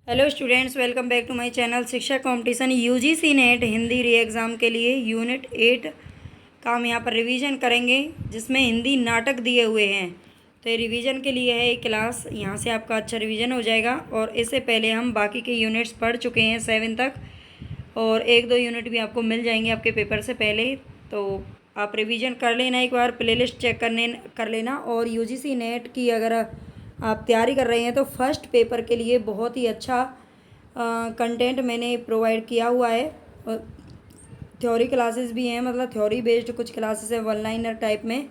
Hello students, welcome back to my channel. शिक्षा competition UGC NET Hindi re exam के लिए unit 8 का हम यहाँ पर रिवीजन करेंगे, जिसमें हिंदी नाटक दिए हुए हैं। तो ये रिवीजन के लिए है एक क्लास, यहाँ से आपका अच्छा रिवीजन हो जाएगा। और इससे पहले हम बाकी के यूनिट्स पढ़ चुके हैं 7 तक, और 1-2 यूनिट भी आपको मिल जाएंगे आपके पेपर से पहले। तो आप रिवीजन कर लेना, एक बार प्लेलिस्ट चेक कर लेना। और यूजीसी नेट की अगर आप तैयारी कर रहे हैं तो फर्स्ट पेपर के लिए बहुत ही अच्छा कंटेंट मैंने प्रोवाइड किया हुआ है। थ्योरी क्लासेस भी हैं, मतलब थ्योरी बेस्ड कुछ क्लासेस है वन लाइनर टाइप में,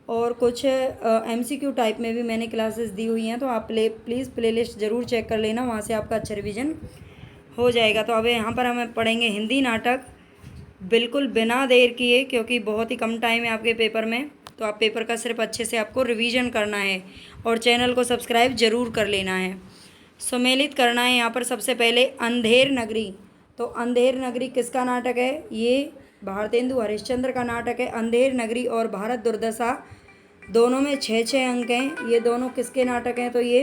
और कुछ एमसीक्यू टाइप में भी मैंने क्लासेस दी हुई हैं। तो आप प्लीज़ प्लेलिस्ट ज़रूर चेक कर लेना, वहाँ से आपका अच्छा रिवीजन हो जाएगा। तो अब यहाँ पर हम पढ़ेंगे हिंदी नाटक बिल्कुल बिना देर किए, क्योंकि बहुत ही कम टाइम है आपके पेपर में। तो आप पेपर का सिर्फ अच्छे से आपको रिवीजन करना है और चैनल को सब्सक्राइब ज़रूर कर लेना है, सम्मिलित करना है। यहाँ पर सबसे पहले अंधेर नगरी। तो अंधेर नगरी किसका नाटक है? ये भारतेंदु हरिश्चंद्र का नाटक है अंधेर नगरी। और भारत दुर्दशा, दोनों में 6-6 अंक हैं। ये दोनों किसके नाटक हैं? तो ये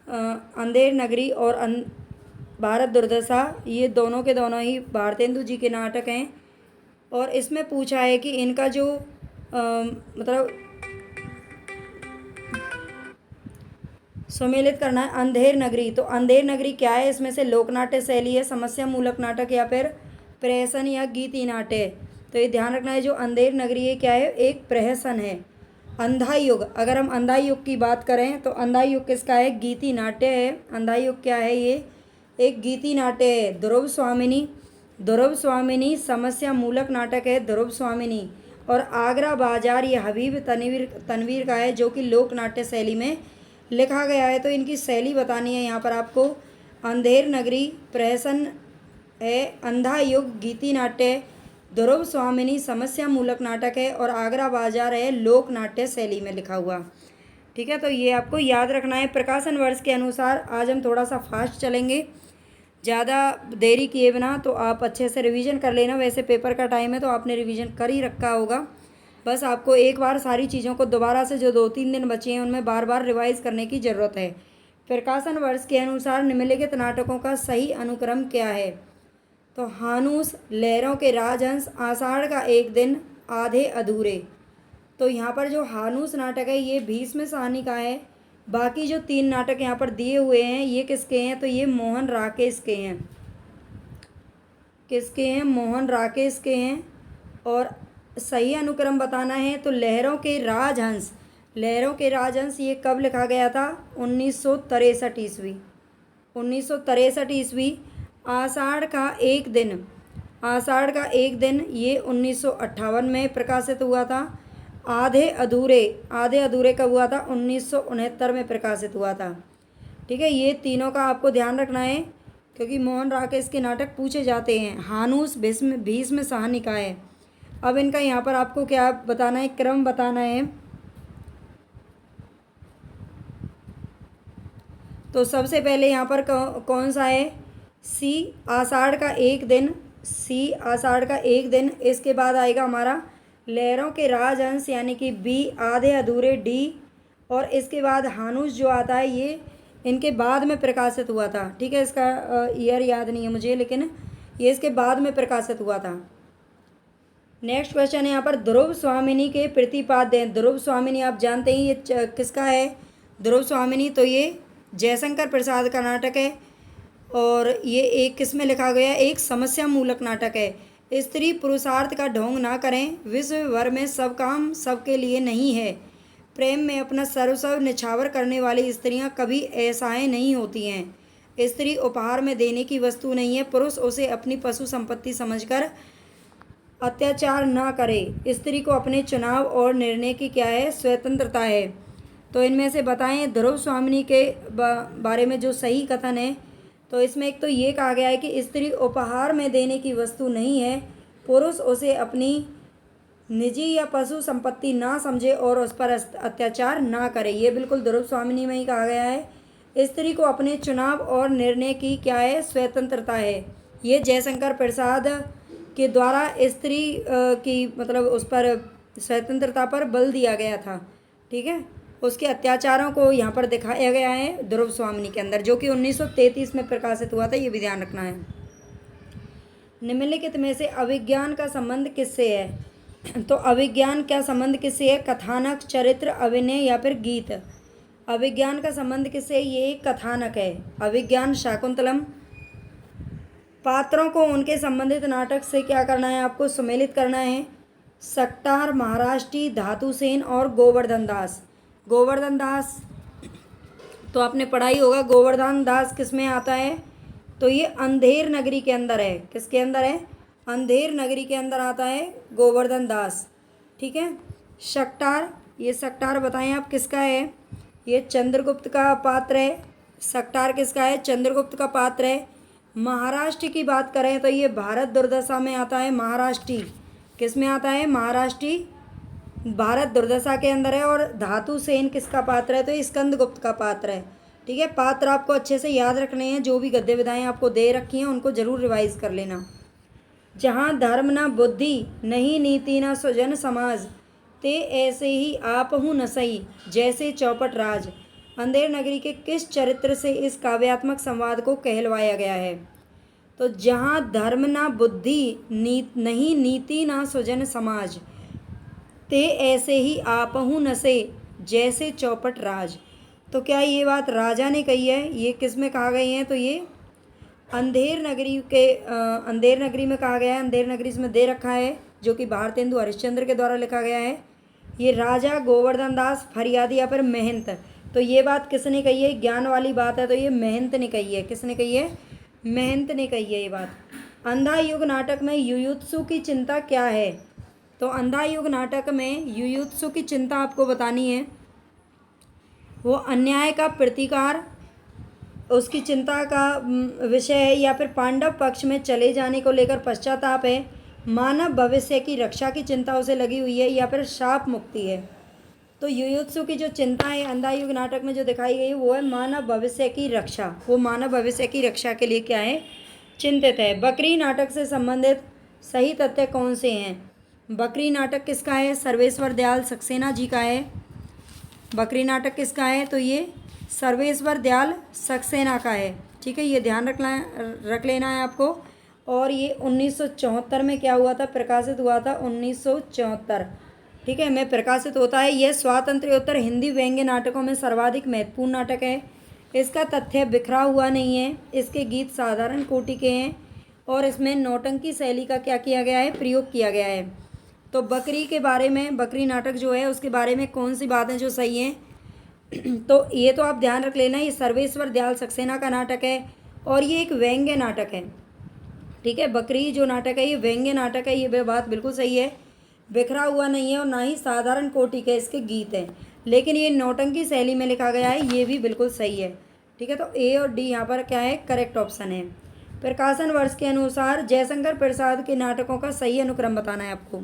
अंधेर नगरी और भारत दुर्दशा, ये दोनों के दोनों ही भारतेंदु जी के नाटक हैं। और इसमें पूछा है कि इनका जो मतलब सम्मिलित करना है अंधेर नगरी। तो अंधेर नगरी क्या है? इसमें से लोकनाट्य शैली है, समस्या मूलक नाटक, या फिर प्रहसन या गीति नाट्य। तो ये ध्यान रखना है, जो अंधेर नगरी है क्या है? एक प्रहसन है। अंधा युग, अगर हम अंधा युग की बात करें तो अंधा युग किसका है? गीति नाट्य है। अंधा युग क्या है? ये एक गीति नाट्य है। ध्रुव स्वामिनी समस्या मूलक नाटक है ध्रुव स्वामिनी। और आगरा बाजार, ये हबीब तनवीर का है, जो कि लोक नाट्य शैली में लिखा गया है। तो इनकी शैली बतानी है यहाँ पर आपको। अंधेर नगरी प्रहसन है, अंधा युग गीति नाट्य, ध्रुव स्वामिनी समस्या मूलक नाटक है, और आगरा बाजार है लोक नाट्य शैली में लिखा हुआ। ठीक है, तो ये आपको याद रखना है। प्रकाशन वर्ष के अनुसार आज हम थोड़ा सा फास्ट चलेंगे, ज़्यादा देरी किए बिना। तो आप अच्छे से रिवीजन कर लेना। वैसे पेपर का टाइम है तो आपने रिवीजन कर ही रखा होगा, बस आपको एक बार सारी चीज़ों को दोबारा से, जो 2-3 दिन बचे हैं उनमें बार बार रिवाइज करने की ज़रूरत है। प्रकाशन वर्ष के अनुसार निम्नलिखित नाटकों का सही अनुक्रम क्या है? तो हानूस, लहरों के राजहंस, आषाढ़ का एक दिन, आधे अधूरे। तो यहाँ पर जो हानूस नाटक है ये भीष्म साहनी का है। बाकी जो 3 नाटक यहाँ पर दिए हुए हैं ये किसके हैं? तो ये मोहन राकेश के हैं। किसके हैं? मोहन राकेश के हैं। और सही अनुक्रम बताना है तो लहरों के राजहंस, लहरों के राजहंस ये कब लिखा गया था? 1963 ईस्वी। 1963 ईस्वी। आषाढ़ का एक दिन, आषाढ़ का एक दिन ये 1958 में प्रकाशित हुआ था। आधे अधूरे, आधे अधूरे कब हुआ था? 1969 में प्रकाशित हुआ था। ठीक है, ये तीनों का आपको ध्यान रखना है, क्योंकि मोहन राकेश के नाटक पूछे जाते हैं। हानूस भीष्म साहनी का है। अब इनका यहाँ पर आपको क्या बताना है? क्रम बताना है। तो सबसे पहले यहाँ पर कौन सा है? सी, आषाढ़ का एक दिन। सी, आषाढ़ का एक दिन। इसके बाद आएगा हमारा लहरों के राजहंस, यानी कि बी, आधे अधूरे, डी। और इसके बाद हानूस जो आता है ये इनके बाद में प्रकाशित हुआ था। ठीक है, इसका ईयर याद नहीं है मुझे, लेकिन ये इसके बाद में प्रकाशित हुआ था। नेक्स्ट क्वेश्चन है यहाँ पर, ध्रुव स्वामिनी के प्रतिपाद्य। ध्रुव स्वामिनी आप जानते हैं ये किसका है? ध्रुव स्वामिनी तो ये जयशंकर प्रसाद का नाटक है, और ये एक किस में लिखा गया है? एक समस्या मूलक नाटक है। स्त्री पुरुषार्थ का ढोंग ना करें, विश्व भर में सब काम सबके लिए नहीं है। प्रेम में अपना सर्वस्व निछावर करने वाली स्त्रियां कभी ऐसाएं नहीं होती हैं। स्त्री उपहार में देने की वस्तु नहीं है, पुरुष उसे अपनी पशु संपत्ति समझकर अत्याचार ना करे। स्त्री को अपने चुनाव और निर्णय की क्या है? स्वतंत्रता है। तो इनमें से बताएं ध्रुव स्वामिनी के बारे में जो सही कथन है। तो इसमें एक तो ये कहा गया है कि स्त्री उपहार में देने की वस्तु नहीं है, पुरुष उसे अपनी निजी या पशु संपत्ति ना समझे और उस पर अत्याचार ना करे। ये बिल्कुल ध्रुव स्वामिनी में ही कहा गया है। स्त्री को अपने चुनाव और निर्णय की क्या है? स्वतंत्रता है। ये जयशंकर प्रसाद के द्वारा स्त्री की मतलब उस पर स्वतंत्रता पर बल दिया गया था। ठीक है, उसके अत्याचारों को यहाँ पर दिखाया गया है ध्रुव स्वामिनी के अंदर, जो कि 1933 में प्रकाशित हुआ था, ये भी ध्यान रखना है। निम्नलिखित में से अभिज्ञान का संबंध किससे है? तो अभिज्ञान का संबंध किससे है? कथानक, चरित्र, अभिनय या फिर गीत। अभिज्ञान का संबंध किससे है? ये कथानक है। अभिज्ञान शाकुंतलम। पात्रों को उनके संबंधित नाटक से क्या करना है? आपको सुमेलित करना है। सक्टार, महाराष्ट्री, धातुसेन और गोवर्धन दास। गोवर्धन दास तो आपने पढ़ा ही होगा। गोवर्धन दास किस में आता है? तो ये अंधेर नगरी के अंदर है। किसके अंदर है? अंधेर नगरी के अंदर आता है गोवर्धन दास। ठीक है। सक्टार, ये सक्टार बताएं आप किसका है? ये चंद्रगुप्त का पात्र है। सक्टार किसका है? चंद्रगुप्त का पात्र है। महाराष्ट्र की बात करें तो ये भारत दुर्दशा में आता है। महाराष्ट्री किस में आता है? महाराष्ट्री भारत दुर्दशा के अंदर है। और धातु सेन किसका पात्र है? तो ये स्कंदगुप्त का पात्र है। ठीक है। पात्र आपको अच्छे से याद रखने हैं। जो भी गद्य विधाएं आपको दे रखी हैं उनको जरूर रिवाइज कर लेना। जहाँ धर्म न बुद्धि, नहीं नीति न सुजन समाज, ते ऐसे ही आप हूँ न सही, जैसे चौपट राज। अंधेर नगरी के किस चरित्र से इस काव्यात्मक संवाद को कहलवाया गया है? तो जहाँ धर्म ना बुद्धि, नहीं नीति ना सुजन समाज, ते ऐसे ही आपहु नसे, जैसे चौपट राज। तो क्या ये बात राजा ने कही है? ये किस में कहा गई है? तो ये अंधेर नगरी में कहा गया है। अंधेर नगरी इसमें दे रखा है, जो कि भारतेंदु हरिश्चंद्र के द्वारा लिखा गया है। ये राजा गोवर्धन दास फरियादी या फिर महंत। तो ये बात किसने कही है? ज्ञान वाली बात है, तो ये महंत ने कही है। किसने कही है? महंत ने कही है ये बात। अंधा युग नाटक में युयुत्सु की चिंता क्या है? तो अंधा युग नाटक में युयुत्सु की चिंता आपको बतानी है। वो अन्याय का प्रतिकार, उसकी चिंता का विषय है, या फिर पांडव पक्ष में चले जाने को लेकर पश्चाताप है, मानव भविष्य की रक्षा की चिंता उसे लगी हुई है, या फिर शाप मुक्ति है। तो युयुत्सु की जो चिंता है अंधा युग नाटक में जो दिखाई गई वो है मानव भविष्य की रक्षा। वो मानव भविष्य की रक्षा के लिए क्या है? चिंतित है। बकरी नाटक से संबंधित सही तथ्य कौन से हैं? बकरी नाटक किसका है? सर्वेश्वर दयाल सक्सेना जी का है। बकरी नाटक किसका है? तो ये सर्वेश्वर दयाल सक्सेना का है। ठीक है, ये ध्यान रख लेना है आपको। और ये 1974 में क्या हुआ था? प्रकाशित हुआ था 1974। ठीक है, में प्रकाशित होता है। यह स्वातंत्र्योत्तर हिंदी व्यंग्य नाटकों में सर्वाधिक महत्वपूर्ण नाटक है। इसका तथ्य बिखरा हुआ नहीं है। इसके गीत साधारण कोटि के हैं और इसमें नौटंकी शैली का क्या किया गया है? प्रयोग किया गया है। तो बकरी के बारे में, बकरी नाटक जो है उसके बारे में कौन सी बातें जो सही हैं? तो ये तो आप ध्यान रख लेना, ये सर्वेश्वर दयाल सक्सेना का नाटक है और ये एक व्यंग्य नाटक है। ठीक है, बकरी जो नाटक है ये व्यंग्य नाटक है, ये बात बिल्कुल सही है। बिखरा हुआ नहीं है और ना ही साधारण कोटि के इसके गीत हैं, लेकिन ये नौटंकी शैली में लिखा गया है, ये भी बिल्कुल सही है। ठीक है, तो ए और डी यहाँ पर क्या है? करेक्ट ऑप्शन है। प्रकाशन वर्ष के अनुसार जयशंकर प्रसाद के नाटकों का सही अनुक्रम बताना है आपको।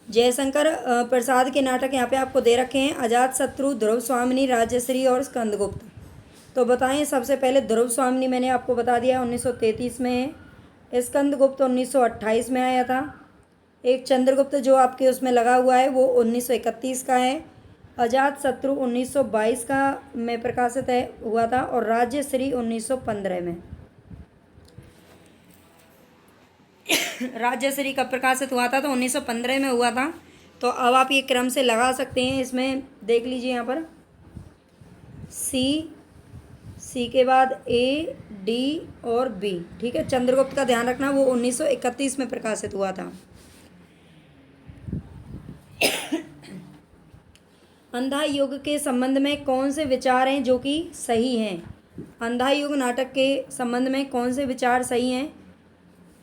जयशंकर प्रसाद के नाटक यहाँ पे आपको दे रखे हैं, अजातशत्रु, ध्रुव स्वामिनी, राज्यश्री और स्कंदगुप्त। तो बताएं, सबसे पहले ध्रुव स्वामिनी मैंने आपको बता दिया 1933 में है। स्कंदगुप्त 1928 में आया था। एक चंद्रगुप्त जो आपके उसमें लगा हुआ है वो 1931 का है। अजातशत्रु 1922 का में प्रकाशित हुआ था और राज्यश्री 1915 में। राज्यश्री कब प्रकाशित हुआ था? तो 1915 में हुआ था। तो अब आप ये क्रम से लगा सकते हैं। इसमें देख लीजिए यहाँ पर सी के बाद ए, डी और बी। ठीक है, चंद्रगुप्त का ध्यान रखना, वो 1931 में प्रकाशित हुआ था। अंधा युग के संबंध में कौन से विचार हैं जो कि सही हैं? अंधा युग नाटक के संबंध में कौन से विचार सही हैं?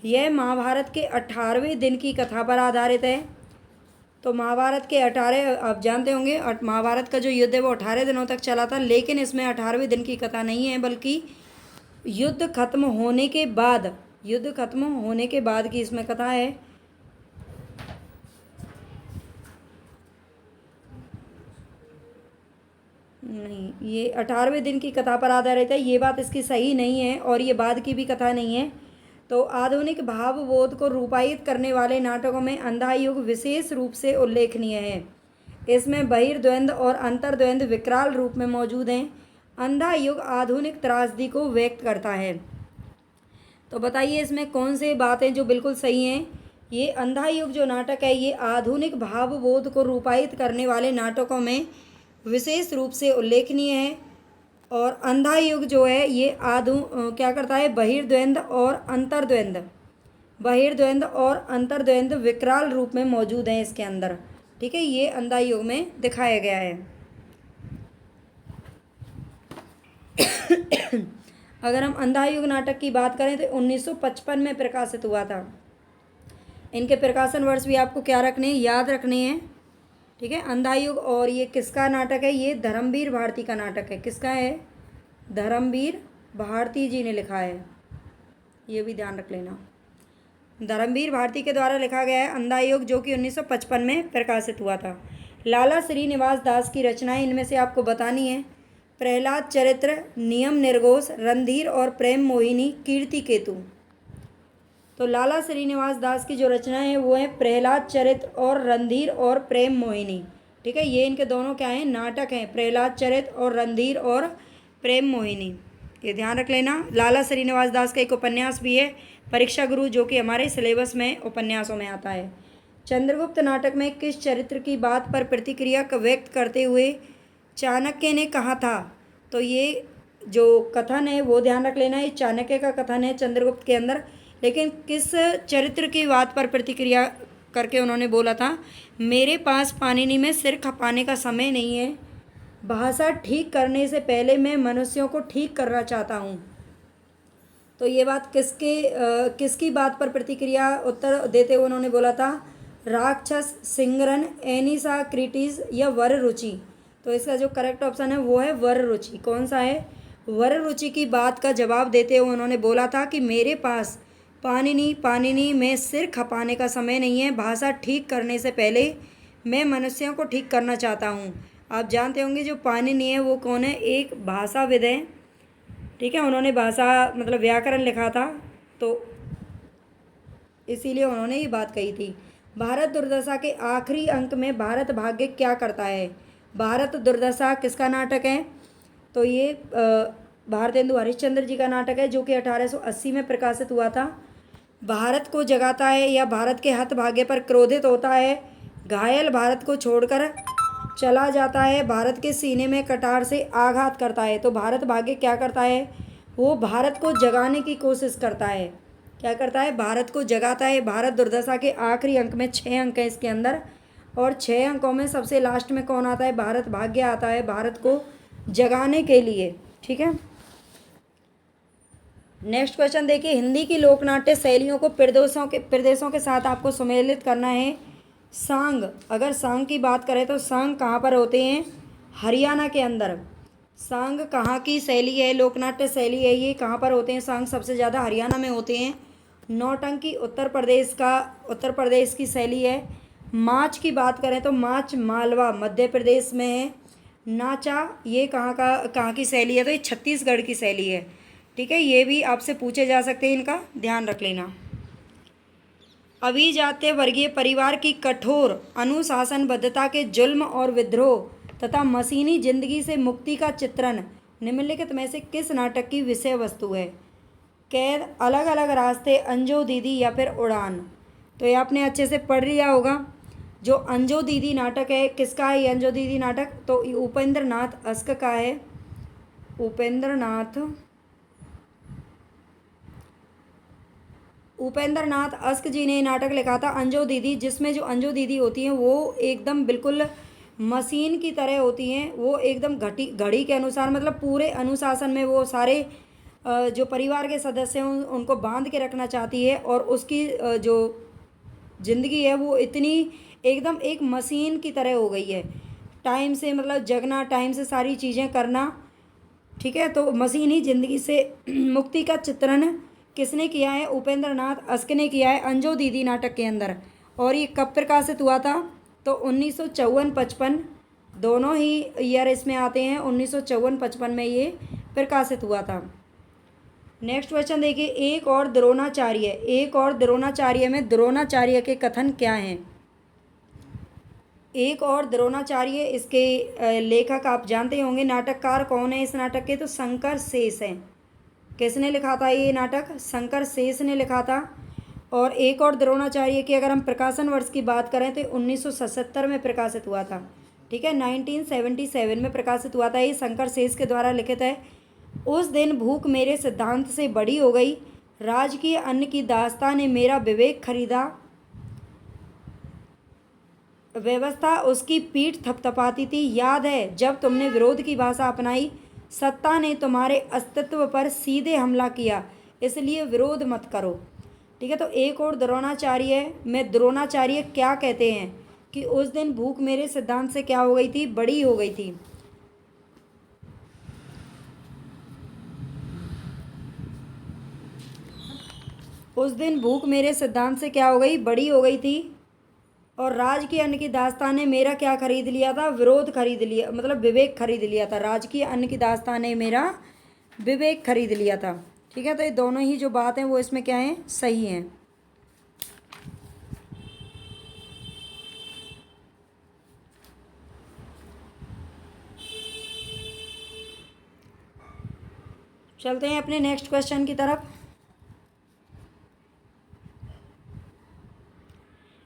यह महाभारत के 18वें दिन की कथा पर आधारित है। तो महाभारत के 18, आप जानते होंगे महाभारत का जो युद्ध है वो 18 दिनों तक चला था, लेकिन इसमें 18वें दिन की कथा नहीं है, बल्कि युद्ध खत्म होने के बाद की इसमें कथा है। नहीं, ये 18वें दिन की कथा पर आधारित है, ये बात इसकी सही नहीं है और ये बाद की भी कथा नहीं है। तो आधुनिक भावबोध को रूपायित करने वाले नाटकों में अंधा युग विशेष रूप से उल्लेखनीय है। इसमें बहिर्द्वंद्व और अंतर्द्वंद्व विकराल रूप में मौजूद हैं। अंधा युग आधुनिक त्रासदी को व्यक्त करता है। तो बताइए इसमें कौन से बातें जो बिल्कुल सही हैं। ये अंधा युग जो नाटक है ये आधुनिक भावबोध को रूपायित करने वाले नाटकों में विशेष रूप से उल्लेखनीय है। और अंधा युग जो है ये क्या करता है, बहिर्द्वंद्व और अंतर्द्वंद्व विकराल रूप में मौजूद हैं इसके अंदर। ठीक है, ये अंधा युग में दिखाया गया है। अगर हम अंधा युग नाटक की बात करें तो 1955 में प्रकाशित हुआ था। इनके प्रकाशन वर्ष भी आपको क्या रखने हैं, याद रखने हैं। ठीक है, अंधा युग। और ये किसका नाटक है, ये धर्मवीर भारती का नाटक है। किसका है, धर्मवीर भारती जी ने लिखा है, ये भी ध्यान रख लेना। धर्मवीर भारती के द्वारा लिखा गया है अंधा युग, जो कि 1955 में प्रकाशित हुआ था। लाला श्रीनिवास दास की रचनाएं इनमें से आपको बतानी है। प्रहलाद चरित्र, नियम निर्घोष, रणधीर और प्रेम मोहिनी, कीर्ति केतु। तो लाला श्रीनिवास दास की जो रचनाएं हैं वो है प्रहलाद चरित्र और रणधीर और प्रेम मोहिनी। ठीक है, ये इनके दोनों क्या हैं, नाटक हैं, प्रहलाद चरित्र और रणधीर और प्रेम मोहिनी। ये ध्यान रख लेना। लाला श्रीनिवास दास का एक उपन्यास भी है परीक्षा गुरु, जो कि हमारे सिलेबस में उपन्यासों में आता है। चंद्रगुप्त नाटक में किस चरित्र की बात पर प्रतिक्रिया व्यक्त करते हुए चाणक्य ने कहा था। तो ये जो कथन है वो ध्यान रख लेना, ये चाणक्य का कथन है चंद्रगुप्त के अंदर। लेकिन किस चरित्र की बात पर प्रतिक्रिया करके उन्होंने बोला था, मेरे पास पाणिनि में सिर खपाने का समय नहीं है, भाषा ठीक करने से पहले मैं मनुष्यों को ठीक करना चाहता हूँ। तो ये बात किसकी बात पर प्रतिक्रिया उत्तर देते हुए उन्होंने बोला था, राक्षस, सिंगरन, एनिसा क्रिटिस या वर रुचि। तो इसका जो करेक्ट ऑप्शन है वो है वर रुचि। कौन सा है, वर रुचि की बात का जवाब देते हुए उन्होंने बोला था कि मेरे पास पाणिनि में सिर खपाने का समय नहीं है, भाषा ठीक करने से पहले मैं मनुष्यों को ठीक करना चाहता हूँ। आप जानते होंगे जो पाणिनि है वो कौन है, एक भाषाविद है। ठीक है, उन्होंने भाषा मतलब व्याकरण लिखा था, तो इसीलिए उन्होंने ये बात कही थी। भारत दुर्दशा के आखिरी अंक में भारत भाग्य क्या करता है। भारत दुर्दशा किसका नाटक है, तो ये भारतेंदु हरिश्चंद्र जी का नाटक है, जो कि 1880 में प्रकाशित हुआ था। भारत को जगाता है या भारत के हतभाग्य पर क्रोधित होता है, घायल भारत को छोड़कर चला जाता है, भारत के सीने में कटार से आघात करता है। तो भारत भाग्य क्या करता है, वो भारत को जगाने की कोशिश करता है। क्या करता है, भारत को जगाता है। भारत दुर्दशा के आखिरी अंक में 6 अंक हैं इसके अंदर, और 6 अंकों में सबसे लास्ट में कौन आता है, भारत भाग्य आता है, भारत को जगाने के लिए। ठीक है, नेक्स्ट क्वेश्चन देखिए। हिंदी की लोकनाट्य शैलियों को प्रदेशों के साथ आपको सुमेलित करना है। सांग, अगर सांग की बात करें तो सांग कहाँ पर होते हैं, हरियाणा के अंदर। सांग कहाँ की शैली है, लोकनाट्य शैली है, ये कहाँ पर होते हैं सांग, सबसे ज़्यादा हरियाणा में होते हैं। नौटंकी उत्तर प्रदेश की शैली है। माच की बात करें तो माच मालवा मध्य प्रदेश में है। नाचा ये कहाँ की शैली है, तो ये छत्तीसगढ़ की शैली है। ठीक है, ये भी आपसे पूछे जा सकते हैं, इनका ध्यान रख लेना। अभिजात्य वर्गीय परिवार की कठोर अनुशासनबद्धता के जुल्म और विद्रोह तथा मशीनी जिंदगी से मुक्ति का चित्रण निम्नलिखित में से किस नाटक की विषय वस्तु है। कैद, अलग अलग रास्ते, अंजो दीदी या फिर उड़ान। तो ये आपने अच्छे से पढ़ लिया होगा। जो अंजो दीदी नाटक है, किसका है ये अंजो दीदी नाटक, तो उपेंद्र नाथ अस्क का है। उपेंद्र नाथ अस्क जी ने नाटक लिखा था अंजो दीदी, जिसमें जो अंजो दीदी होती हैं वो एकदम बिल्कुल मशीन की तरह होती हैं। वो एकदम घड़ी के अनुसार, मतलब पूरे अनुशासन में वो सारे जो परिवार के सदस्य हैं उनको बांध के रखना चाहती है, और उसकी जो ज़िंदगी है वो इतनी एकदम एक मशीन की तरह हो गई है। टाइम से मतलब जगना, टाइम से सारी चीज़ें करना। ठीक है, तो मशीनी ज़िंदगी से मुक्ति का चित्रण किसने किया है, उपेंद्र नाथ अस्क ने किया है अंजो दीदी नाटक के अंदर। और ये कब प्रकाशित हुआ था, तो 1954-55 दोनों ही ईयर इसमें आते हैं। 1954-55 में ये प्रकाशित हुआ था। नेक्स्ट क्वेश्चन देखिए। एक और द्रोणाचार्य में द्रोणाचार्य के कथन क्या हैं। एक और द्रोणाचार्य, इसके लेखक आप जानते होंगे। नाटककार कौन है इस नाटक के? तो शंकर शेष हैं। किसने लिखा था ये नाटक? शंकर शेष ने लिखा था। और एक और द्रोणाचार्य की अगर हम प्रकाशन वर्ष की बात करें तो 1977 में प्रकाशित हुआ था। ठीक है, 1977 में प्रकाशित हुआ था। ये शंकर शेष के द्वारा लिखित है। उस दिन भूख मेरे सिद्धांत से बड़ी हो गई, राजकीय अन्न की दास्तां ने मेरा विवेक खरीदा, व्यवस्था उसकी पीठ थपथपाती थी। याद है जब तुमने विरोध की भाषा अपनाई, सत्ता ने तुम्हारे अस्तित्व पर सीधे हमला किया, इसलिए विरोध मत करो। ठीक है, तो एक और द्रोणाचार्य में द्रोणाचार्य क्या कहते हैं कि उस दिन भूख मेरे सिद्धांत से क्या हो गई थी? बड़ी हो गई थी। उस दिन भूख मेरे सिद्धांत से क्या हो गई? बड़ी हो गई थी। और राज की अन्न की दास्तान ने मेरा क्या खरीद लिया था? विरोध खरीद लिया, मतलब विवेक खरीद लिया था। राज की अन्न की दास्तान ने मेरा विवेक खरीद लिया था। ठीक है, तो ये दोनों ही जो बात हैं वो इसमें क्या हैं? सही हैं। चलते हैं अपने नेक्स्ट क्वेश्चन की तरफ।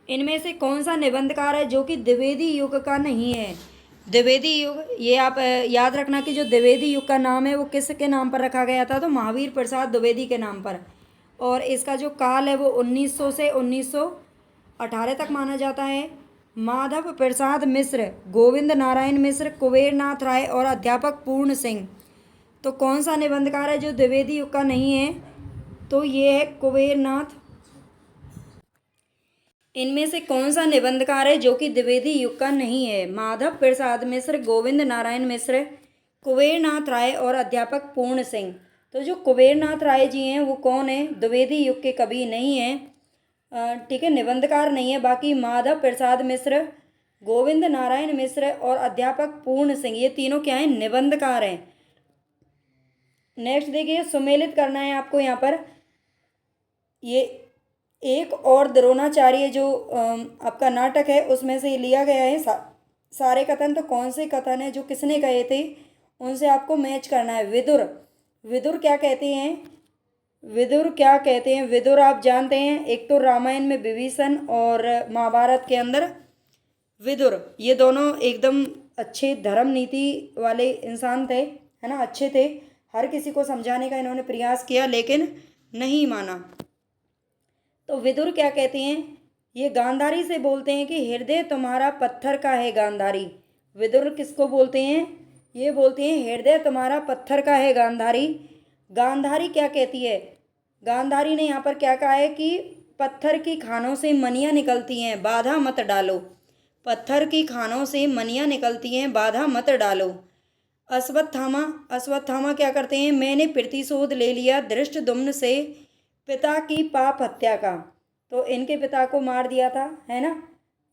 इनमें से कौन सा निबंधकार है जो कि द्विवेदी युग का नहीं है? द्विवेदी युग, ये आप याद रखना कि जो द्विवेदी युग का नाम है वो किसके नाम पर रखा गया था? तो महावीर प्रसाद द्विवेदी के नाम पर। और इसका जो काल है वो 1900 से 1918 तक माना जाता है। माधव प्रसाद मिश्र, गोविंद नारायण मिश्र, कुबेरनाथ राय और अध्यापक पूर्ण सिंह। तो कौन सा निबंधकार है जो द्विवेदी युग का नहीं है? तो ये है कुबेरनाथ। इनमें से कौन सा निबंधकार है जो कि द्विवेदी युग का नहीं है? माधव प्रसाद मिश्र, गोविंद नारायण मिश्र, कुबेरनाथ राय और अध्यापक पूर्ण सिंह। तो जो कुबेरनाथ राय जी हैं वो कौन है? द्विवेदी युग के कवि नहीं हैं। ठीक है, निबंधकार नहीं है। बाकी माधव प्रसाद मिश्र, गोविंद नारायण मिश्र और अध्यापक पूर्ण सिंह, ये तीनों क्या हैं? निबंधकार हैं। नेक्स्ट देखिए, सुमेलित करना है आपको यहाँ पर। ये एक और द्रोणाचार्य जो आपका नाटक है उसमें से लिया गया है सारे कथन। तो कौन से कथन है जो किसने कहे थे उनसे आपको मैच करना है। विदुर, विदुर क्या कहते हैं? विदुर क्या कहते हैं? विदुर आप जानते हैं, एक तो रामायण में विभीषण और महाभारत के अंदर विदुर, ये दोनों एकदम अच्छे धर्म नीति वाले इंसान थे, है ना, अच्छे थे। हर किसी को समझाने का इन्होंने प्रयास किया लेकिन नहीं माना। तो विदुर क्या कहते हैं? ये गांधारी से बोलते हैं कि हृदय तुम्हारा पत्थर का है गांधारी। विदुर किसको बोलते हैं? ये बोलते हैं हृदय तुम्हारा पत्थर का है गांधारी। गांधारी क्या कहती है? गांधारी ने यहाँ पर क्या कहा है कि पत्थर की खानों से मनियाँ निकलती हैं, बाधा मत डालो। पत्थर की खानों से मनियाँ निकलती हैं, बाधा मत डालो। अश्वत्थामा, अश्वत्थामा क्या करते हैं? मैंने प्रतिशोध ले लिया धृष्टद्युम्न से पिता की पाप हत्या का। तो इनके पिता को मार दिया था, है ना,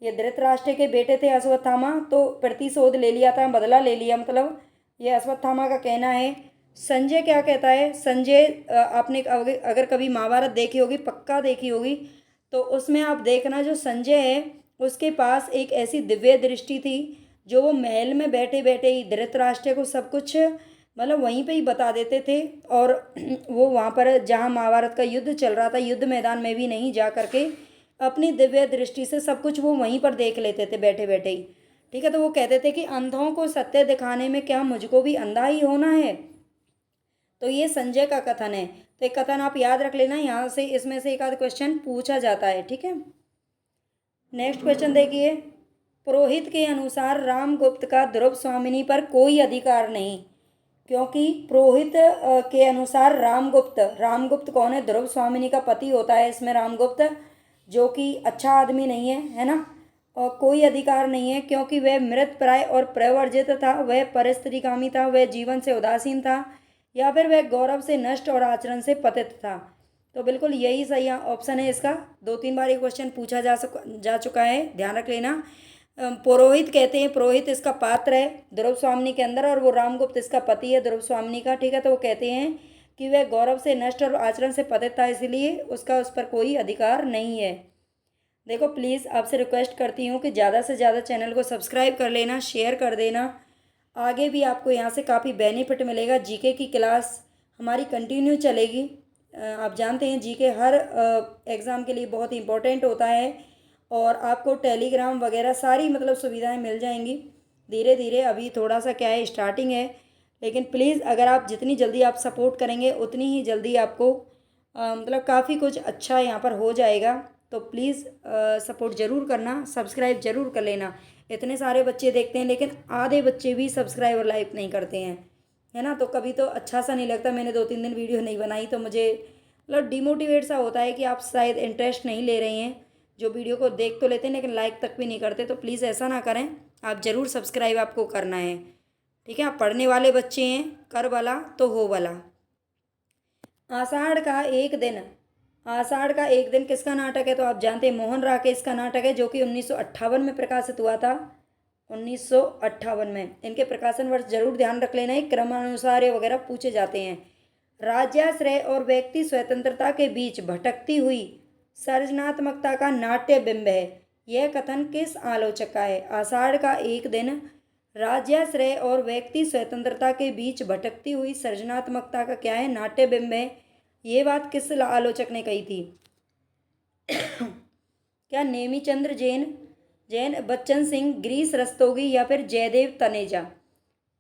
ये धृतराष्ट्र के बेटे थे अश्वत्थामा, तो प्रतिशोध ले लिया था, बदला ले लिया, मतलब ये अश्वत्थामा का कहना है। संजय क्या कहता है? संजय, आपने अगर कभी महाभारत देखी होगी, पक्का देखी होगी, तो उसमें आप देखना जो संजय है उसके पास एक ऐसी दिव्य दृष्टि थी जो वो महल में बैठे बैठे ही धृतराष्ट्र को सब कुछ मतलब वहीं पे ही बता देते थे। और वो वहाँ पर जहाँ महाभारत का युद्ध चल रहा था, युद्ध मैदान में भी नहीं जा करके अपनी दिव्य दृष्टि से सब कुछ वो वहीं पर देख लेते थे बैठे बैठे ही। ठीक है, तो वो कहते थे कि अंधों को सत्य दिखाने में क्या मुझको भी अंधा ही होना है। तो ये संजय का कथन है। तो एक कथन आप याद रख लेना, यहाँ से इसमें से एक आध क्वेश्चन पूछा जाता है। ठीक है, नेक्स्ट क्वेश्चन देखिए। पुरोहित के अनुसार रामगुप्त का ध्रुव स्वामिनी पर कोई अधिकार नहीं, क्योंकि पुरोहित के अनुसार रामगुप्त, रामगुप्त कौन है? ध्रुव स्वामिनी का पति होता है इसमें रामगुप्त, जो कि अच्छा आदमी नहीं है ना। और कोई अधिकार नहीं है क्योंकि वह मृत प्राय और प्रवर्जित था, वह परिस्थितिकामी था, वह जीवन से उदासीन था, या फिर वह गौरव से नष्ट और आचरण से पतित था। तो बिल्कुल यही सही ऑप्शन है इसका। 2-3 बार ये क्वेश्चन पूछा जा चुका है, ध्यान रख लेना। पुरोहित कहते हैं, पुरोहित इसका पात्र है ध्रुव स्वामिनी के अंदर, और वो रामगुप्त इसका पति है ध्रुव स्वामिनी का। ठीक है, तो वो कहते हैं कि वह गौरव से नष्ट और आचरण से पतित था, इसलिए उसका उस पर कोई अधिकार नहीं है। देखो प्लीज़ आपसे रिक्वेस्ट करती हूँ कि ज़्यादा से ज़्यादा चैनल को सब्सक्राइब कर लेना, शेयर कर देना। आगे भी आपको यहाँ से काफ़ी बेनिफिट मिलेगा। जीके की क्लास हमारी कंटिन्यू चलेगी। आप जानते हैं जीके हर एग्ज़ाम के लिए बहुत इंपॉर्टेंट होता है और आपको टेलीग्राम वगैरह सारी मतलब सुविधाएं मिल जाएंगी धीरे धीरे। अभी थोड़ा सा क्या है, स्टार्टिंग है, लेकिन प्लीज़ अगर आप जितनी जल्दी आप सपोर्ट करेंगे उतनी ही जल्दी आपको मतलब काफ़ी कुछ अच्छा यहाँ पर हो जाएगा। तो प्लीज़ सपोर्ट ज़रूर करना, सब्सक्राइब ज़रूर कर लेना। इतने सारे बच्चे देखते हैं लेकिन आधे बच्चे भी सब्सक्राइब और लाइक नहीं करते हैं, है ना। तो कभी तो अच्छा सा नहीं लगता। मैंने 2-3 दिन वीडियो नहीं बनाई तो मुझे मतलब डिमोटिवेट सा होता है कि आप शायद इंटरेस्ट नहीं ले रहे हैं। जो वीडियो को देख तो लेते हैं लेकिन लाइक तक भी नहीं करते। तो प्लीज़ ऐसा ना करें, आप ज़रूर सब्सक्राइब आपको करना है, ठीक है। आप पढ़ने वाले बच्चे हैं, कर भला तो हो भला। आषाढ़ का एक दिन, आषाढ़ का एक दिन किसका नाटक है? तो आप जानते हैं मोहन राकेश का नाटक है, जो कि 1958 में प्रकाशित हुआ था। 1958 में। इनके प्रकाशन वर्ष जरूर ध्यान रख लेना है, क्रमानुसार वगैरह पूछे जाते हैं। राज्याश्रय और व्यक्ति स्वतंत्रता के बीच भटकती हुई सृजनात्मकता का नाट्य बिंब है। यह कथन किस आलोचक का है? आषाढ़ का एक दिन राज्याश्रय और व्यक्ति स्वतंत्रता के बीच भटकती हुई सृजनात्मकता का क्या है? नाट्य बिंब है। ये बात किस आलोचक ने कही थी? क्या नेमीचंद्र जैन, बच्चन सिंह, गिरीश रस्तोगी या फिर जयदेव तनेजा?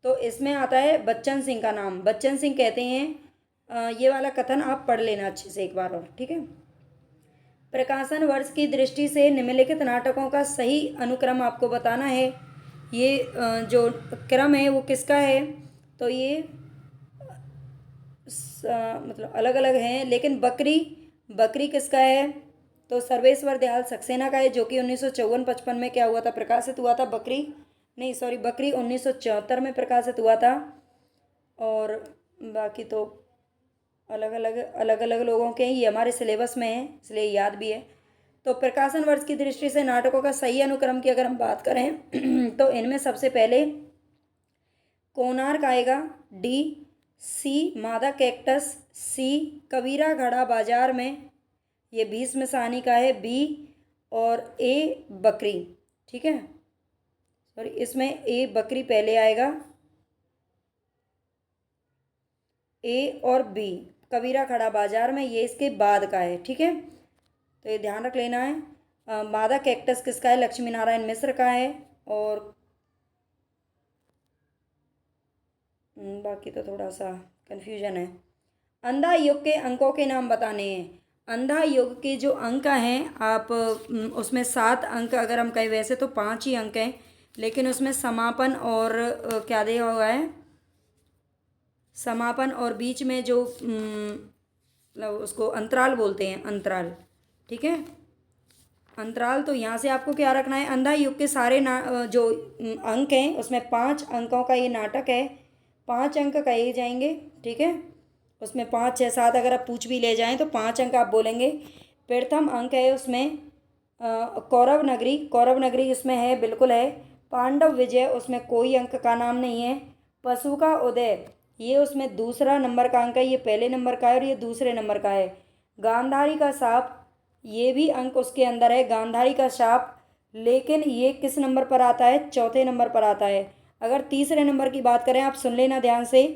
तो इसमें आता है बच्चन सिंह का नाम। बच्चन सिंह कहते हैं। ये वाला कथन आप पढ़ लेना अच्छे से एक बार और, ठीक है। प्रकाशन वर्ष की दृष्टि से निम्नलिखित नाटकों का सही अनुक्रम आपको बताना है। ये जो क्रम है वो किसका है? तो ये मतलब अलग अलग हैं, लेकिन बकरी किसका है? तो सर्वेश्वर दयाल सक्सेना का है, जो कि 1954-55 में क्या हुआ था? प्रकाशित हुआ था। बकरी 1974 में प्रकाशित हुआ था। और बाकी तो अलग अलग लोगों के हैं। ये हमारे सिलेबस में है इसलिए याद भी है। तो प्रकाशन वर्ष की दृष्टि से नाटकों का सही अनुक्रम की अगर हम बात करें तो इनमें सबसे पहले कोणार्क आएगा, डी। सी मादा कैक्टस, सी कबीरा घड़ा बाजार में, ये भीष्म साहनी का है, बी। और ए बकरी, ठीक है। सॉरी, इसमें ए बकरी पहले आएगा, ए और बी कबीरा खड़ा बाजार में, ये इसके बाद का है, ठीक है। तो ये ध्यान रख लेना है। मादा कैक्टस किसका है? लक्ष्मी नारायण मिश्र का है। और बाकी तो थोड़ा सा कन्फ्यूजन है। अंधा युग के अंकों के नाम बताने हैं। अंधा युग के जो अंक हैं आप उसमें 7 अंक अगर हम कहें, वैसे तो 5 ही अंक हैं, लेकिन उसमें समापन और क्या दिया हुआ है? समापन और बीच में जो मतलब उसको अंतराल बोलते हैं, अंतराल, ठीक है। अंतराल। तो यहाँ से आपको क्या रखना है? अंधा युग के सारे जो अंक हैं उसमें 5 अंकों का ये नाटक है। 5 अंक कहे जाएंगे, ठीक है। उसमें 5, 6, 7 अगर आप पूछ भी ले जाएं तो 5 अंक आप बोलेंगे। प्रथम अंक है उसमें कौरव नगरी उसमें है, बिल्कुल है। पांडव विजय उसमें कोई अंक का नाम नहीं है। पशु का उदय ये उसमें दूसरा नंबर का अंक है, ये पहले नंबर का है और ये दूसरे नंबर का है। गांधारी का साप ये भी अंक उसके अंदर है, गांधारी का शाप, लेकिन ये किस नंबर पर आता है? चौथे नंबर पर आता है। अगर तीसरे नंबर की बात करें, आप सुन लेना ध्यान से।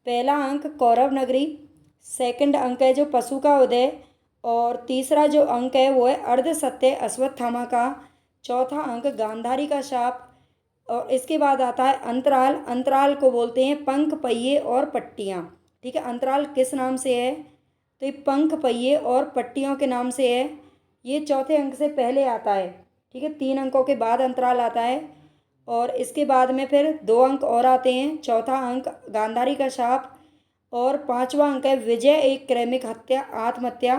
पहला अंक कौरव नगरी, सेकंड अंक है जो पशु का उदय, और तीसरा जो अंक है वो है अर्ध सत्य अश्वत्थामा का, चौथा अंक गांधारी का शाप, और इसके बाद आता है अंतराल। अंतराल को बोलते हैं पंख, पहिए और पट्टियाँ, ठीक है। अंतराल किस नाम से है? तो ये पंख, पहिए और पट्टियों के नाम से है। ये चौथे अंक से पहले आता है, ठीक है। 3 अंकों के बाद अंतराल आता है और इसके बाद में फिर 2 अंक और आते हैं। चौथा अंक गांधारी का शाप और 5वां अंक है विजय, एक क्रमिक हत्या, आत्महत्या,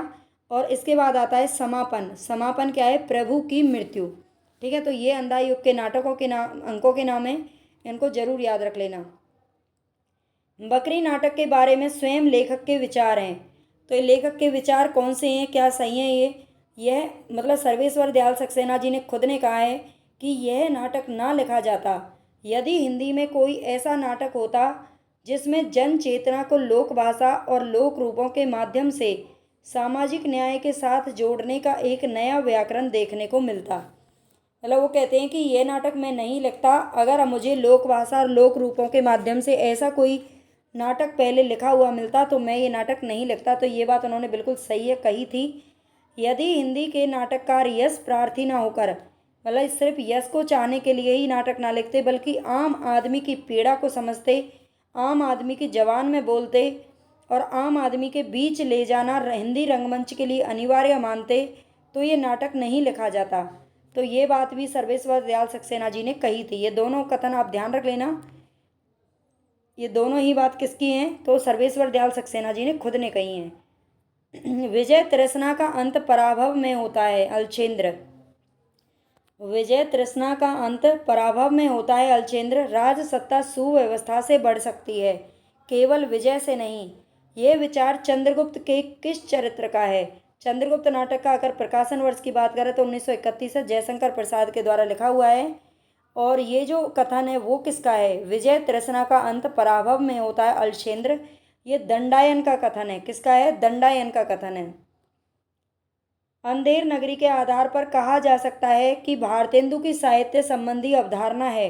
और इसके बाद आता है समापन। समापन क्या है? प्रभु की मृत्यु, ठीक है। तो ये अंधा युग के नाटकों के नाम, अंकों के नाम हैं, इनको जरूर याद रख लेना। बकरी नाटक के बारे में स्वयं लेखक के विचार हैं। तो ये लेखक के विचार कौन से हैं, क्या सही हैं? यह मतलब सर्वेश्वर दयाल सक्सेना जी ने खुद ने कहा है कि यह नाटक ना लिखा जाता यदि हिंदी में कोई ऐसा नाटक होता जिसमें जन चेतना को लोक भाषा और लोक रूपों के माध्यम से सामाजिक न्याय के साथ जोड़ने का एक नया व्याकरण देखने को मिलता। मतलब वो कहते हैं कि ये नाटक मैं नहीं लिखता अगर मुझे लोक भाषा और लोक रूपों के माध्यम से ऐसा कोई नाटक पहले लिखा हुआ मिलता तो मैं ये नाटक नहीं लिखता। तो ये बात उन्होंने बिल्कुल सही है कही थी। यदि हिंदी के नाटककार यश प्रार्थी ना होकर, मतलब सिर्फ यश को चाहने के लिए ही नाटक ना लिखते, बल्कि आम आदमी की पीड़ा को समझते, आम आदमी की जबान में बोलते और आम आदमी के बीच ले जाना हिंदी रंगमंच के लिए अनिवार्य मानते, तो ये नाटक नहीं लिखा जाता। तो ये बात भी सर्वेश्वर दयाल सक्सेना जी ने कही थी। ये दोनों कथन आप ध्यान रख लेना। ये दोनों ही बात किसकी हैं? तो सर्वेश्वर दयाल सक्सेना जी ने खुद ने कही हैं। विजय तृष्णा का अंत पराभव में होता है, अलचेंद्र। विजय तृष्णा का अंत पराभव में होता है, अलचेंद्र। राज सत्ता सुव्यवस्था से बढ़ सकती है, केवल विजय से नहीं। ये विचार चंद्रगुप्त के किस चरित्र का है? चंद्रगुप्त नाटक का अगर प्रकाशन वर्ष की बात करें तो 1931 है, जयशंकर प्रसाद के द्वारा लिखा हुआ है। और ये जो कथन है वो किसका है? विजय तृष्णा का अंत पराभव में होता है, अलचेंद्र। ये दंडायन का कथन है। किसका है? दंडायन का कथन है। अंधेर नगरी के आधार पर कहा जा सकता है कि भारतेंदु की साहित्य संबंधी अवधारणा है।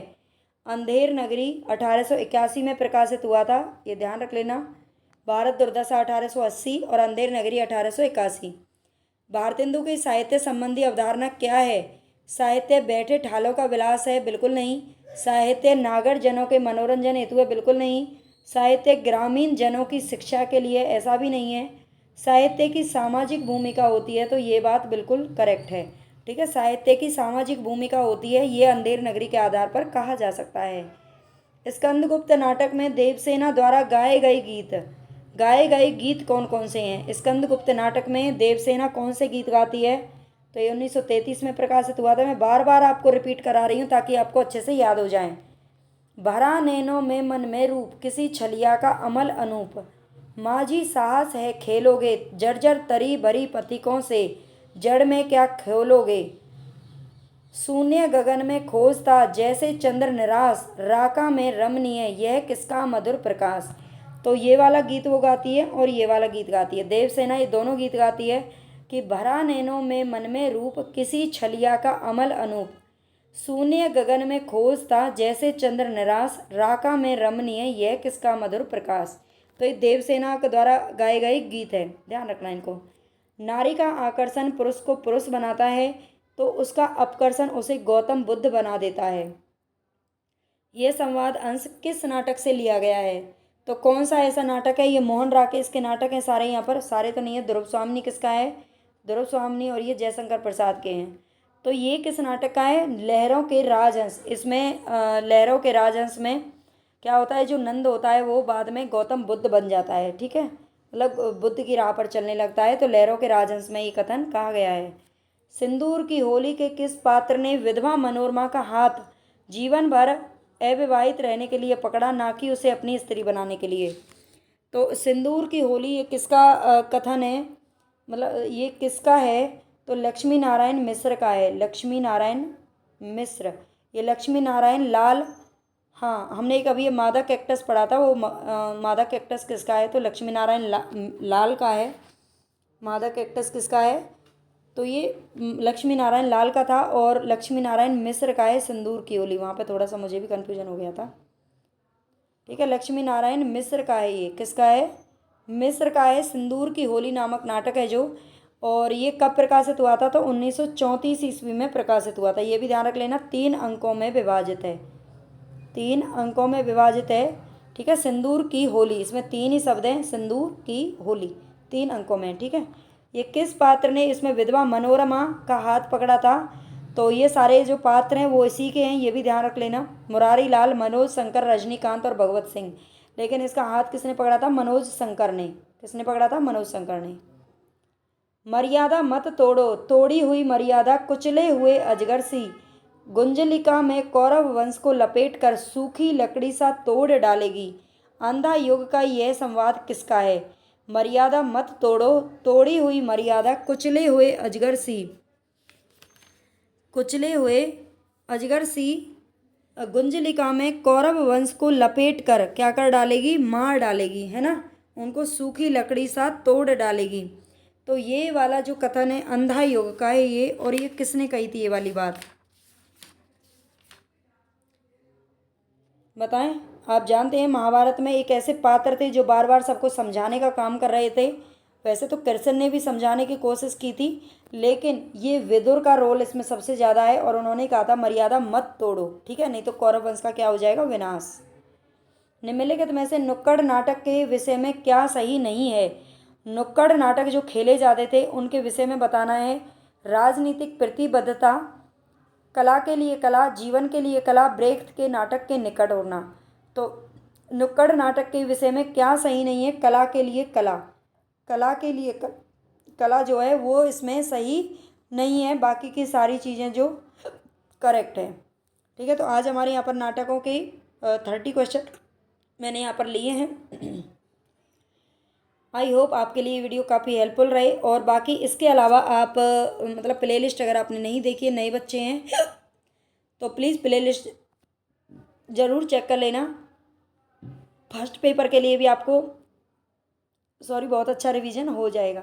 अंधेर नगरी 1881 में प्रकाशित हुआ था, ये ध्यान रख लेना। भारत दुर्दशा 1880 और अंधेर नगरी 1881। भारतेंदु की साहित्य संबंधी अवधारणा क्या है? साहित्य बैठे ठालों का विलास है? बिल्कुल नहीं। साहित्य नागर जनों के मनोरंजन हेतु है? बिल्कुल नहीं। साहित्य ग्रामीण जनों की शिक्षा के लिए? ऐसा भी नहीं है। साहित्य की सामाजिक भूमिका होती है? तो ये बात बिल्कुल करेक्ट है। ठीक है, साहित्य की सामाजिक भूमिका होती है, ये अंधेर नगरी के आधार पर कहा जा सकता है। स्कंदगुप्त नाटक में देवसेना द्वारा गाए गए गीत कौन कौन से हैं? स्कंदगुप्त नाटक में देवसेना कौन से गीत गाती है? तो ये 1933 में प्रकाशित हुआ था। मैं बार बार आपको रिपीट करा रही हूँ ताकि आपको अच्छे से याद हो जाए। भरा नैनों में मन में रूप, किसी छलिया का अमल अनूप। माझी साहस है खेलोगे, जर्जर तरी भरी पथिकों से, जड़ में क्या खोलोगे। शून्य गगन में खोजता जैसे चंद्र निराश, राका में रमणीय यह किसका मधुर प्रकाश। तो ये वाला गीत वो गाती है और ये वाला गीत गाती है। देवसेना ये दोनों गीत गाती है कि भरा नैनों में मन में रूप, किसी छलिया का अमल अनूप, शून्य गगन में खोजता जैसे चंद्र निराश, राका में रमणीय यह किसका मधुर प्रकाश। तो ये देवसेना के द्वारा गाए गए गीत है, ध्यान रखना इनको। नारी का आकर्षण पुरुष को पुरुष बनाता है, तो उसका अपकर्षण उसे गौतम बुद्ध बना देता है। यह संवाद अंश किस नाटक से लिया गया है? तो कौन सा ऐसा नाटक है? ये मोहन राकेश के नाटक हैं सारे। यहाँ पर सारे तो नहीं है। ध्रुव स्वामिनी किसका है? ध्रुव स्वामिनी और ये जयशंकर प्रसाद के हैं। तो ये किस नाटक का है? लहरों के राजहंस। इसमें लहरों के राजहंस में क्या होता है, जो नंद होता है वो बाद में गौतम बुद्ध बन जाता है। ठीक है, मतलब बुद्ध की राह पर चलने लगता है। तो लहरों के राजहंस में ये कथन कहा गया है। सिंदूर की होली के किस पात्र ने विधवा मनोरमा का हाथ जीवन भर अविवाहित रहने के लिए पकड़ा, ना कि उसे अपनी स्त्री बनाने के लिए? तो सिंदूर की होली ये किसका कथन है, मतलब ये किसका है? तो लक्ष्मी नारायण मिश्र का है। लक्ष्मी नारायण मिश्र, ये लक्ष्मी नारायण लाल। हाँ, हमने एक अभी ये मादा कैक्टस पढ़ा था, वो मादा कैक्टस किसका है? तो लक्ष्मी नारायण लाल का है। मादा कैक्टस किसका है? तो ये लक्ष्मी नारायण लाल का था। और लक्ष्मी नारायण मिश्र का है सिंदूर की होली। वहाँ पे थोड़ा सा मुझे भी कन्फ्यूजन हो गया था। ठीक है, लक्ष्मी नारायण मिश्र का है। ये किसका है? मिश्र का है। सिंदूर की होली नामक नाटक है जो। और ये कब प्रकाशित हुआ था? तो 1934 ईस्वी में प्रकाशित हुआ था। ये भी ध्यान रख लेना। 3 अंकों में विभाजित है। 3 अंकों में विभाजित है। ठीक है, सिंदूर की होली, इसमें 3 ही शब्द हैं। सिंदूर की होली 3 अंकों में। ठीक है, ये किस पात्र ने इसमें विधवा मनोरमा का हाथ पकड़ा था? तो ये सारे जो पात्र हैं वो इसी के हैं, ये भी ध्यान रख लेना। मुरारी लाल, मनोज शंकर, रजनीकांत और भगवत सिंह। लेकिन इसका हाथ किसने पकड़ा था? मनोज शंकर ने। किसने पकड़ा था? मनोज शंकर ने। मर्यादा मत तोड़ो, तोड़ी हुई मर्यादा कुचले हुए अजगर सी, गुंजलिका में कौरव वंश को लपेट कर सूखी लकड़ी सा तोड़ डालेगी। अंधा युग का यह संवाद किसका है? मर्यादा मत तोड़ो, तोड़ी हुई मर्यादा कुचले हुए अजगर सी, कुचले हुए अजगर सी गुंजलिका में कौरव वंश को लपेट कर क्या कर डालेगी? मार डालेगी, है ना, उनको सूखी लकड़ी सा तोड़ डालेगी। तो ये वाला जो कथन है अंधा योग का है ये, और ये किसने कही थी ये वाली बात, बताएं। आप जानते हैं महाभारत में एक ऐसे पात्र थे जो बार बार सबको समझाने का काम कर रहे थे। वैसे तो कृष्ण ने भी समझाने की कोशिश की थी, लेकिन ये विदुर का रोल इसमें सबसे ज़्यादा है, और उन्होंने कहा था मर्यादा मत तोड़ो, ठीक है, नहीं तो कौरव वंश का क्या हो जाएगा, विनाश। निम्नलिखित में से नुक्कड़ नाटक के विषय में क्या सही नहीं है। नुक्कड़ नाटक जो खेले जाते थे उनके विषय में बताना है। राजनीतिक प्रतिबद्धता, कला के लिए कला, जीवन के लिए कला, ब्रेख्त के नाटक के निकट होना। तो नुक्कड़ नाटक के विषय में क्या सही नहीं है, कला के लिए कला, कला के लिए कला जो है वो इसमें सही नहीं है, बाकी की सारी चीज़ें जो करेक्ट है, ठीक है। तो आज हमारे यहाँ पर नाटकों के 30 क्वेश्चन मैंने यहाँ पर लिए हैं। आई होप आपके लिए वीडियो काफ़ी हेल्पफुल रहे, और बाकी इसके अलावा आप मतलब प्लेलिस्ट अगर आपने नहीं देखी है, नए बच्चे हैं तो प्लीज़ प्लेलिस्ट ज़रूर चेक कर लेना। फर्स्ट पेपर के लिए भी आपको बहुत अच्छा रिवीजन हो जाएगा।